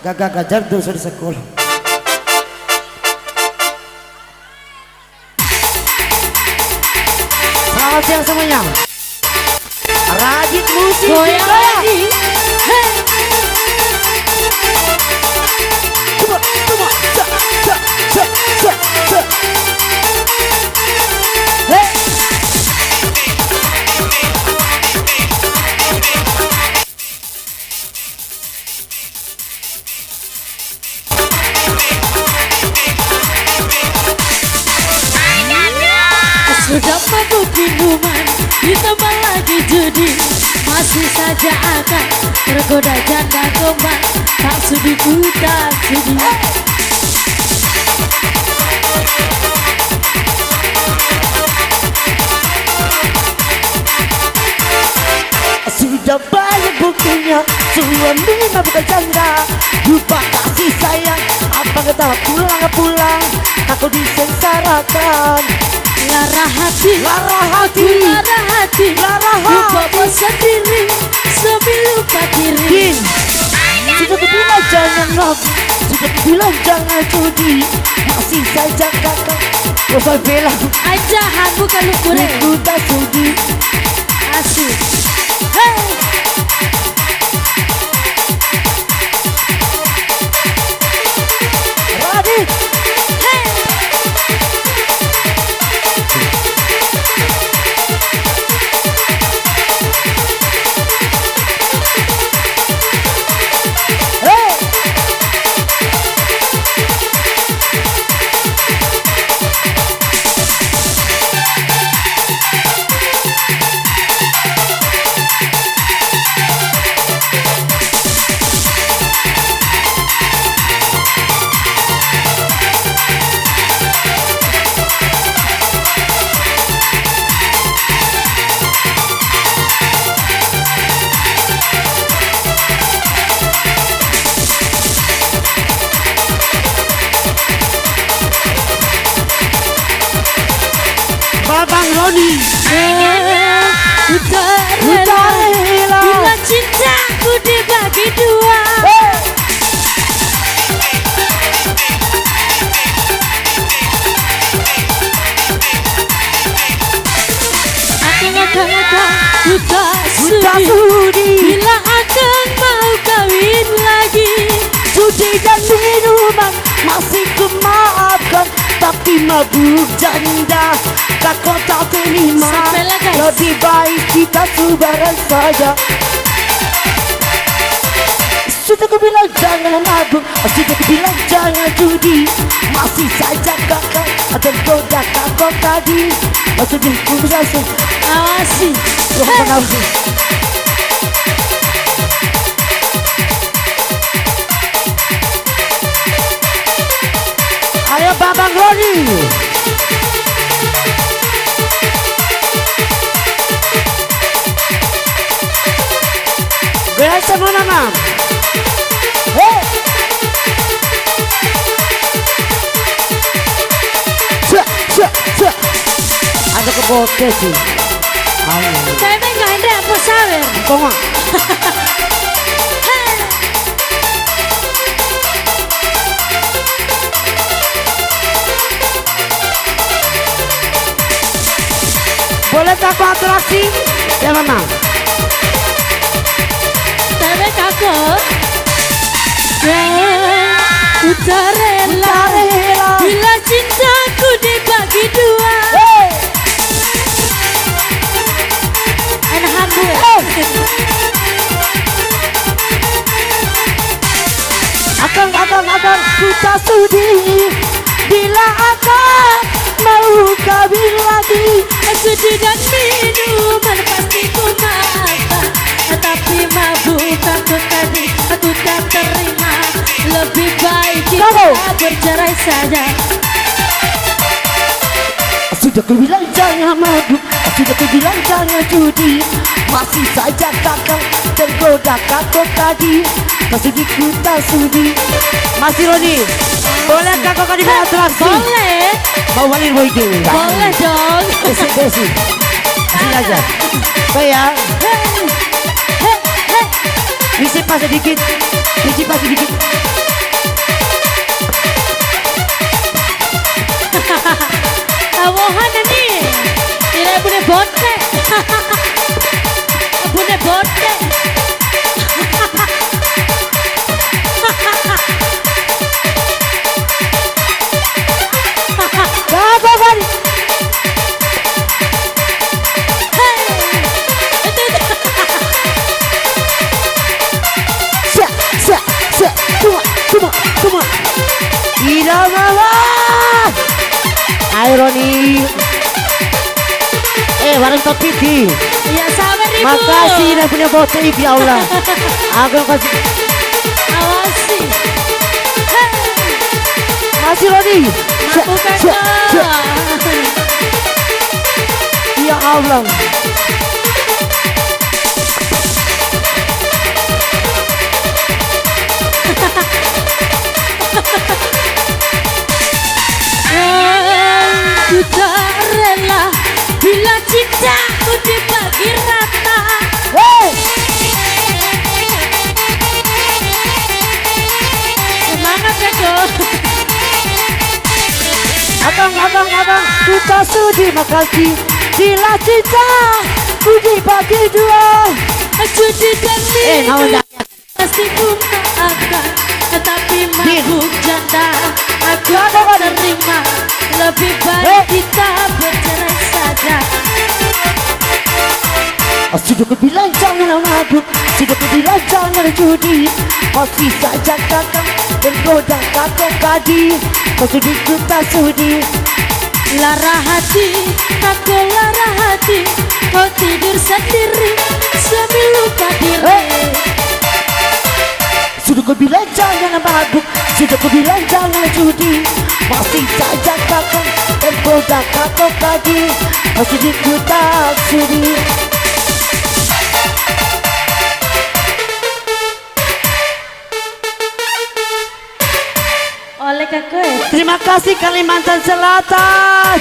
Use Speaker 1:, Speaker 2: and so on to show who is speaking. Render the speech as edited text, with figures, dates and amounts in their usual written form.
Speaker 1: Gagak gajar dosa di sekolah. Selamat siang semuanya. Radit musik
Speaker 2: Goyang lagi. Hey.
Speaker 1: Coba, coba, Hey.
Speaker 2: Sudah mabuk minuman, ditambah lagi judi, masih saja akan tergoda janda gombal, tak sudi ku tak sudi.
Speaker 1: Sudah banyak buktinya, suami bukan janda. Lupa kasih sayang, apa kata pulang, aku disengsarakan.
Speaker 2: Lara hati,
Speaker 1: Lara hati,
Speaker 2: lara hati,
Speaker 1: lara
Speaker 2: lupa
Speaker 1: hati.
Speaker 2: bosan diri, sambil lupa diri.
Speaker 1: Din, sudah kubilang jangan ragu, sudah kubilang jangan judi, masih saja kakak. Bosan bilang,
Speaker 2: Ajahan bukan lu kurang,
Speaker 1: aku tak sudi.
Speaker 2: asik. Hey.
Speaker 1: Radit, hey. Babang Roni,
Speaker 2: Udah
Speaker 1: udah
Speaker 2: rela
Speaker 1: rela.
Speaker 2: bila cintaku dibagi dua.
Speaker 1: Hey.
Speaker 2: Aku ngata-ngata udah
Speaker 1: Sudah
Speaker 2: sudi
Speaker 1: sudi,
Speaker 2: bila akan mau kawin lagi.
Speaker 1: judi dan minuman masih kumaafkan, tapi mabuk janda kakak tak terima.
Speaker 2: Sepele, guys.
Speaker 1: Lebih baik kita subaran saja. Sudah kubilang jangan mabuk, sudah kubilang jangan judi, masih saja kakak tergoda kakak tadi. Maksudnya ku berasa
Speaker 2: Awasi.
Speaker 1: Tuhan aku. Ayo Babang Roni. Goyang semua nama. Hey. Cek. Ada keboke sih. Ayo.
Speaker 2: Saya nggak ada apa sawer.
Speaker 1: Koma. Boleh tak atraksi? Ya mana?
Speaker 2: Tapi kakak udah rela bila cintaku dibagi dua.
Speaker 1: Hey.
Speaker 2: Enakan gue.
Speaker 1: Akan ku tak sudi bila akan mau kawin lagi.
Speaker 2: Sudi dan minuman pasti ku maafkan, tapi mabuk aku tadi aku tak terima. Lebih baik kita bercerai saja.
Speaker 1: Sudah ku bilang jangan mabuk, sudah ku bilang jangan judi, masih saja kakak tergoda kakak tadi. Tak sudi ku tak sudi. Masih Roni, boleh kakak kau dibawa atraksi?
Speaker 2: Boleh,
Speaker 1: Mau walin boy dewi?
Speaker 2: boleh dong.
Speaker 1: Besi. Sini aja. Baik ya. Misi pas sedikit. Dikit dikit.
Speaker 2: Awohan nih. Tidak boleh bote. Boleh bote.
Speaker 1: Apa kan? Cuma. Tidak malah. Ironi. Warung Topiti.
Speaker 2: Ya sabar ibu.
Speaker 1: Makasih yang punya bote ya Allah. Aku kasih.
Speaker 2: Awasi.
Speaker 1: Masih Roni.
Speaker 2: Bukan
Speaker 1: Ya Allah.
Speaker 2: Aku tak rela bila cintaku dibagi rata. Semangat ya kok.
Speaker 1: Abang, kita sudi makasih. Bila cinta ku dibagi dua.
Speaker 2: Judi dan
Speaker 1: namun
Speaker 2: minum pasti bunga akan, tetapi mabuk janda aku tak terima. Lebih baik kita bercerai saja.
Speaker 1: Sudah ku bilang jangan mabuk, sudah ku bilang jangan judi. Masih saja kakak bergoda kakak kadi. Kau sudi ku tak sudi.
Speaker 2: Lara hati, aku lara hati. Kau tidur sendiri sambil lupa diri.
Speaker 1: Sudah ku bilang jangan mabuk, sudah ku bilang jangan judi. Masih saja kakak bergoda kakak kadi. Kau sudi ku tak sudi.
Speaker 2: Oleh kakak.
Speaker 1: Terima kasih Kalimantan Selatan.